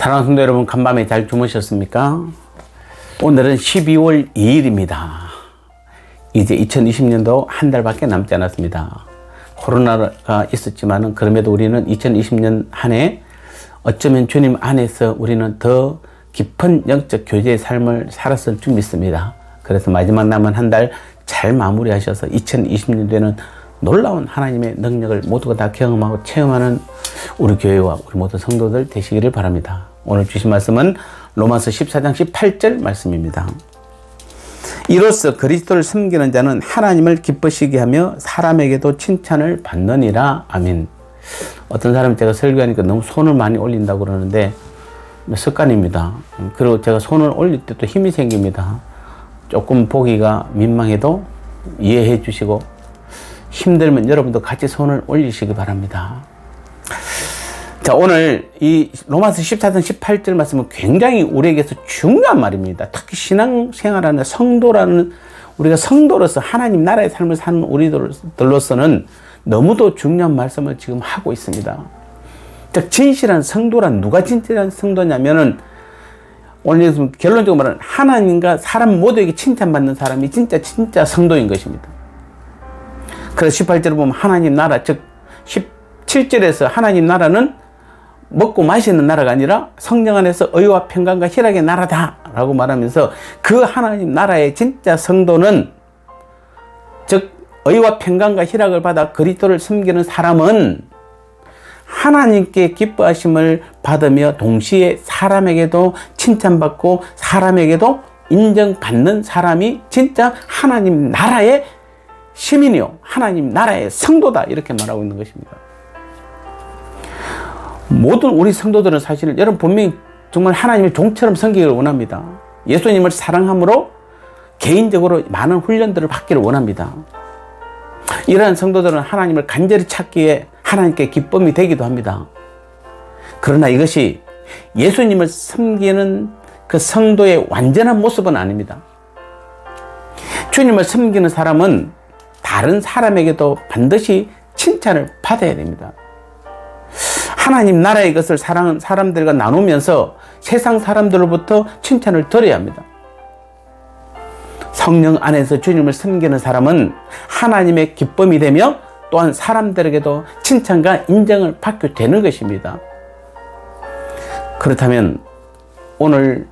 사랑하는 성도 여러분, 간밤에 잘 주무셨습니까? 오늘은 12월 2일입니다. 이제 2020년도 한 달밖에 남지 않았습니다. 코로나가 있었지만 그럼에도 우리는 2020년 한 해 어쩌면 주님 안에서 우리는 더 깊은 영적 교제의 삶을 살았을 줄 믿습니다. 그래서 마지막 남은 한 달 잘 마무리하셔서 2020년도에는 놀라운 하나님의 능력을 모두가 다 경험하고 체험하는 우리 교회와 우리 모든 성도들 되시기를 바랍니다. 오늘 주신 말씀은 로마서 14장 18절 말씀입니다. 이로써 그리스도를 섬기는 자는 하나님을 기쁘시게 하며 사람에게도 칭찬을 받느니라. 아멘. 어떤 사람이 제가 설교하니까 너무 손을 많이 올린다고 그러는데 습관입니다. 그리고 제가 손을 올릴 때 또 힘이 생깁니다. 조금 보기가 민망해도 이해해 주시고 힘들면 여러분도 같이 손을 올리시기 바랍니다. 자, 오늘 이 로마서 14장 18절 말씀은 굉장히 우리에게서 중요한 말입니다. 특히 신앙생활하는 성도라는, 우리가 성도로서 하나님 나라의 삶을 사는 우리들로서는 너무도 중요한 말씀을 지금 하고 있습니다. 즉, 진실한 성도란 누가 진실한 성도냐면은 오늘 결론적으로 말하는 하나님과 사람 모두에게 칭찬받는 사람이 진짜 성도인 것입니다. 그래서 18절을 보면 하나님 나라, 즉 17절에서 하나님 나라는 먹고 마시는 나라가 아니라 성령 안에서 의와 평강과 희락의 나라다 라고 말하면서 그 하나님 나라의 진짜 성도는, 즉 의와 평강과 희락을 받아 그리스도를 섬기는 사람은 하나님께 기뻐하심을 받으며 동시에 사람에게도 칭찬받고 사람에게도 인정받는 사람이 진짜 하나님 나라의 시민이요, 하나님 나라의 성도다, 이렇게 말하고 있는 것입니다. 모든 우리 성도들은 사실 여러분 분명히 정말 하나님의 종처럼 섬기기를 원합니다. 예수님을 사랑함으로 개인적으로 많은 훈련들을 받기를 원합니다. 이러한 성도들은 하나님을 간절히 찾기에 하나님께 기쁨이 되기도 합니다. 그러나 이것이 예수님을 섬기는 그 성도의 완전한 모습은 아닙니다. 주님을 섬기는 사람은 다른 사람에게도 반드시 칭찬을 받아야 됩니다. 하나님 나라의 것을 사랑하는 사람들과 나누면서 세상 사람들로부터 칭찬을 들어야 합니다. 성령 안에서 주님을 섬기는 사람은 하나님의 기쁨이 되며 또한 사람들에게도 칭찬과 인정을 받게 되는 것입니다. 그렇다면 오늘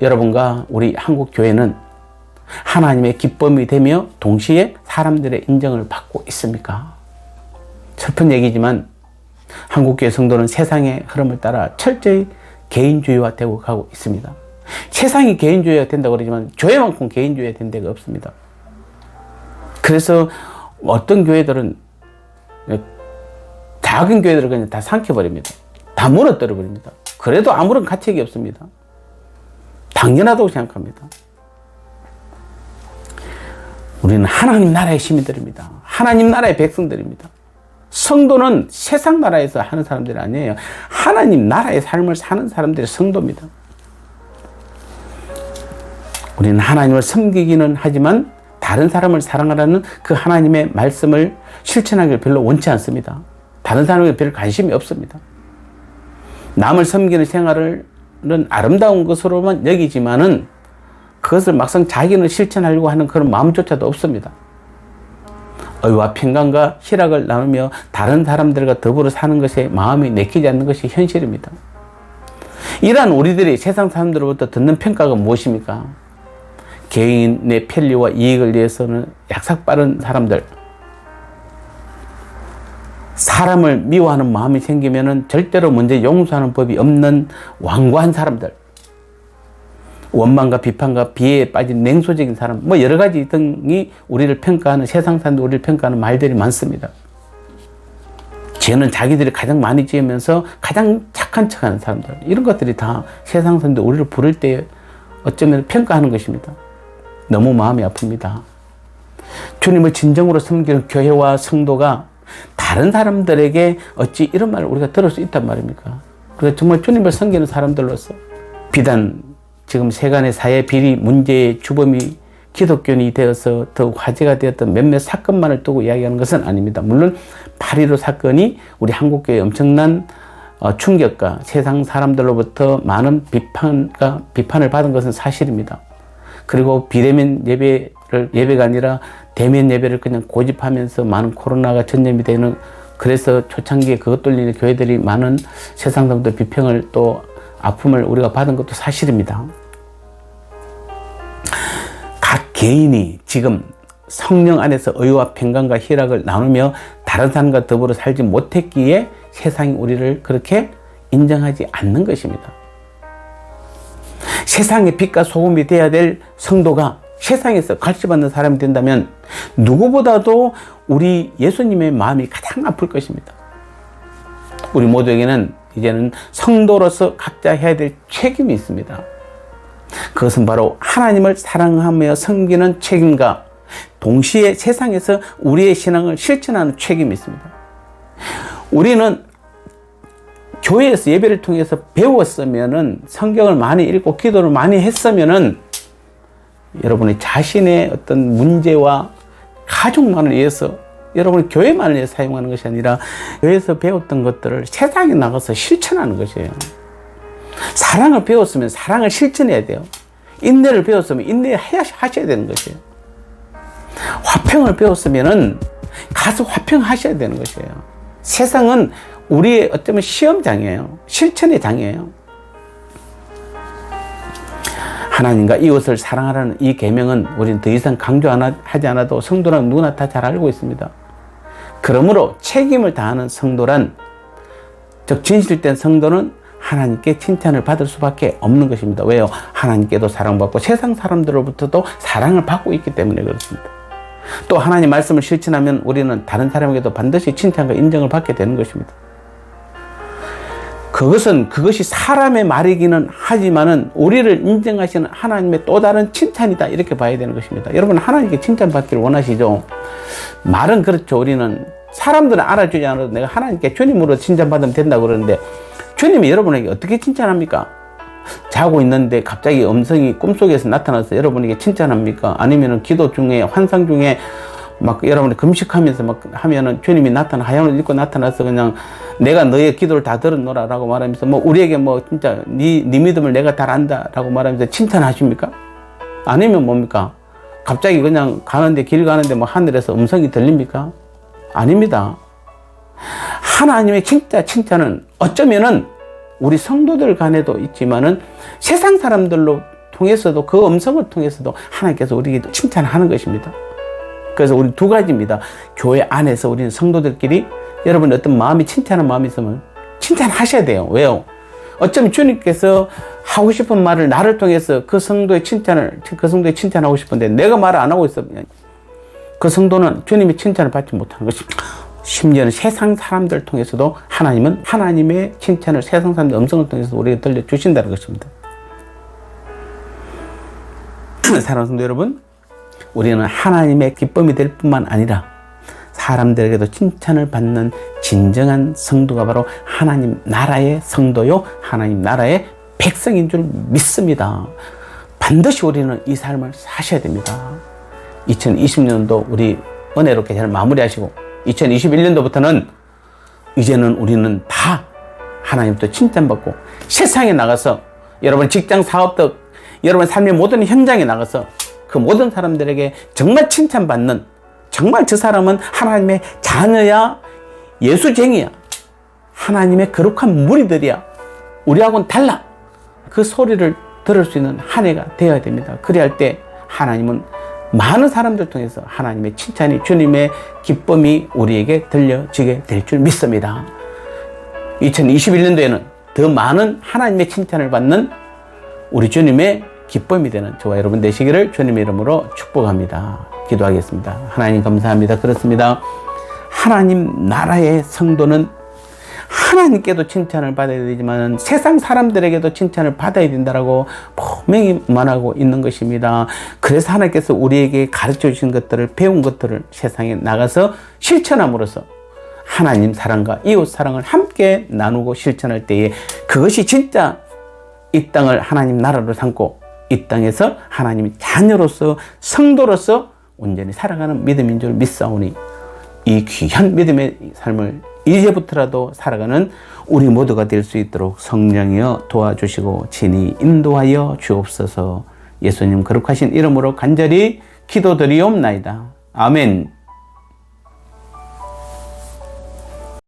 여러분과 우리 한국교회는 하나님의 기쁨이 되며 동시에 사람들의 인정을 받고 있습니까? 슬픈 얘기지만 한국교회 성도는 세상의 흐름을 따라 철저히 개인주의화 되고 가고 있습니다. 세상이 개인주의화 된다고 그러지만 교회만큼 개인주의화 된 데가 없습니다. 그래서 어떤 교회들은, 작은 교회들은 그냥 다 삼켜버립니다. 다 무너뜨려 버립니다. 그래도 아무런 가책이 없습니다. 당연하다고 생각합니다. 우리는 하나님 나라의 시민들입니다. 하나님 나라의 백성들입니다. 성도는 세상 나라에서 하는 사람들이 아니에요. 하나님 나라의 삶을 사는 사람들이 성도입니다. 우리는 하나님을 섬기기는 하지만 다른 사람을 사랑하라는 그 하나님의 말씀을 실천하기를 별로 원치 않습니다. 다른 사람에게 별 관심이 없습니다. 남을 섬기는 생활은 아름다운 것으로만 여기지만은 그것을 막상 자기는 실천하려고 하는 그런 마음조차도 없습니다. 의와 평강과 희락을 나누며 다른 사람들과 더불어 사는 것에 마음이 내키지 않는 것이 현실입니다. 이러한 우리들이 세상 사람들로부터 듣는 평가가 무엇입니까? 개인의 편리와 이익을 위해서는 약삭빠른 사람들, 사람을 미워하는 마음이 생기면 절대로 먼저 용서하는 법이 없는 완고한 사람들, 원망과 비판과 비애에 빠진 냉소적인 사람, 여러 가지 등이 우리를 평가하는, 세상 사람들 우리를 평가하는 말들이 많습니다. 죄는 자기들이 가장 많이 지으면서 가장 착한 척하는 사람들, 이런 것들이 다 세상 사람들 우리를 부를 때 어쩌면 평가하는 것입니다. 너무 마음이 아픕니다. 주님을 진정으로 섬기는 교회와 성도가 다른 사람들에게 어찌 이런 말을 우리가 들을 수 있단 말입니까? 그래서 정말 주님을 섬기는 사람들로서 비단 지금 세간의 사회 비리 문제의 주범이 기독교인이 되어서 더 화제가 되었던 몇몇 사건만을 두고 이야기하는 것은 아닙니다. 물론 8.15 사건이 우리 한국교회에 엄청난 충격과 세상 사람들로부터 많은 비판을 받은 것은 사실입니다. 그리고 비대면 예배가 아니라 대면 예배를 그냥 고집하면서 많은 코로나가 전염이 되는, 그래서 초창기에 그것 돌리는 교회들이 많은 세상 사람들 비평을 또 아픔을 우리가 받은 것도 사실입니다. 각 개인이 지금 성령 안에서 의와 평강과 희락을 나누며 다른 사람과 더불어 살지 못했기에 세상이 우리를 그렇게 인정하지 않는 것입니다. 세상의 빛과 소금이 되어야 될 성도가 세상에서 갈취받는 사람이 된다면 누구보다도 우리 예수님의 마음이 가장 아플 것입니다. 우리 모두에게는 이제는 성도로서 각자 해야 될 책임이 있습니다. 그것은 바로 하나님을 사랑하며 섬기는 책임과 동시에 세상에서 우리의 신앙을 실천하는 책임이 있습니다. 우리는 교회에서 예배를 통해서 배웠으면은, 성경을 많이 읽고 기도를 많이 했으면은, 여러분의 자신의 어떤 문제와 가족만을 위해서, 여러분의 교회만을 위해서 사용하는 것이 아니라 교회에서 배웠던 것들을 세상에 나가서 실천하는 것이에요. 사랑을 배웠으면 사랑을 실천해야 돼요. 인내를 배웠으면 인내하셔야 되는 것이에요. 화평을 배웠으면은 가서 화평하셔야 되는 것이에요. 세상은 우리의 어쩌면 시험장이에요. 실천의 장이에요. 하나님과 이웃을 사랑하라는 이 계명은 우리는 더 이상 강조하지 않아도 성도란 누구나 다 잘 알고 있습니다. 그러므로 책임을 다하는 성도란, 즉 진실된 성도는 하나님께 칭찬을 받을 수밖에 없는 것입니다. 왜요? 하나님께도 사랑받고 세상 사람들로부터도 사랑을 받고 있기 때문에 그렇습니다. 또 하나님 말씀을 실천하면 우리는 다른 사람에게도 반드시 칭찬과 인정을 받게 되는 것입니다. 그것이 사람의 말이기는 하지만은 우리를 인정하시는 하나님의 또 다른 칭찬이다, 이렇게 봐야 되는 것입니다. 여러분, 하나님께 칭찬받기를 원하시죠? 말은 그렇죠. 우리는 사람들은 알아주지 않아도 내가 하나님께 주님으로 칭찬받으면 된다고 그러는데, 주님이 여러분에게 어떻게 칭찬합니까? 자고 있는데 갑자기 음성이 꿈속에서 나타나서 여러분에게 칭찬합니까? 아니면은 기도 중에, 환상 중에 막 여러분이 금식하면서 막 하면은 주님이 하얀 옷 입고 나타나서 그냥 내가 너의 기도를 다 들었노라 라고 말하면서 뭐 우리에게 뭐 진짜 네 믿음을 내가 잘 안다 라고 말하면서 칭찬하십니까? 아니면 뭡니까? 갑자기 그냥 길 가는데 뭐 하늘에서 음성이 들립니까? 아닙니다. 하나님의 진짜 칭찬은 어쩌면은 우리 성도들 간에도 있지만은 세상 사람들로 통해서도, 그 음성을 통해서도 하나님께서 우리에게 칭찬하는 것입니다. 그래서 우리 두 가지입니다. 교회 안에서 우리는 성도들끼리 여러분 어떤 마음이 칭찬하는 마음이 있으면 칭찬하셔야 돼요. 왜요? 어쩌면 주님께서 하고 싶은 말을 나를 통해서 그 성도의 칭찬하고 싶은데 내가 말을 안 하고 있으면 그 성도는 주님의 칭찬을 받지 못하는 것입니다. 심지어는 세상 사람들 통해서도 하나님은 하나님의 칭찬을 세상 사람들 음성을 통해서 우리에게 들려주신다는 것입니다. 사랑하는 성도 여러분, 우리는 하나님의 기쁨이 될 뿐만 아니라 사람들에게도 칭찬을 받는 진정한 성도가 바로 하나님 나라의 성도요, 하나님 나라의 백성인 줄 믿습니다. 반드시 우리는 이 삶을 사셔야 됩니다. 2020년도 우리 은혜롭게 잘 마무리하시고 2021년도부터는 이제는 우리는 다 하나님부터 칭찬받고 세상에 나가서 여러분 직장 사업도 여러분 삶의 모든 현장에 나가서 그 모든 사람들에게 정말 칭찬받는, 정말 저 사람은 하나님의 자녀야, 예수쟁이야, 하나님의 거룩한 무리들이야, 우리하고는 달라, 그 소리를 들을 수 있는 한 해가 되어야 됩니다. 그래야 때 하나님은 많은 사람들 통해서 하나님의 칭찬이, 주님의 기쁨이 우리에게 들려지게 될 줄 믿습니다. 2021년도에는 더 많은 하나님의 칭찬을 받는 우리 주님의 기쁨이 되는 저와 여러분 되시기를 주님의 이름으로 축복합니다. 기도하겠습니다. 하나님 감사합니다. 그렇습니다. 하나님 나라의 성도는 하나님께도 칭찬을 받아야 되지만 세상 사람들에게도 칭찬을 받아야 된다라고 분명히 말하고 있는 것입니다. 그래서 하나님께서 우리에게 가르쳐 주신 것들을, 배운 것들을 세상에 나가서 실천함으로써 하나님 사랑과 이웃 사랑을 함께 나누고 실천할 때에 그것이 진짜 이 땅을 하나님 나라로 삼고 이 땅에서 하나님의 자녀로서 성도로서 온전히 살아가는 믿음인 줄 믿사오니 이 귀한 믿음의 삶을 이제부터라도 살아가는 우리 모두가 될 수 있도록 성령이여 도와주시고 친히 인도하여 주옵소서. 예수님 거룩하신 이름으로 간절히 기도드리옵나이다. 아멘.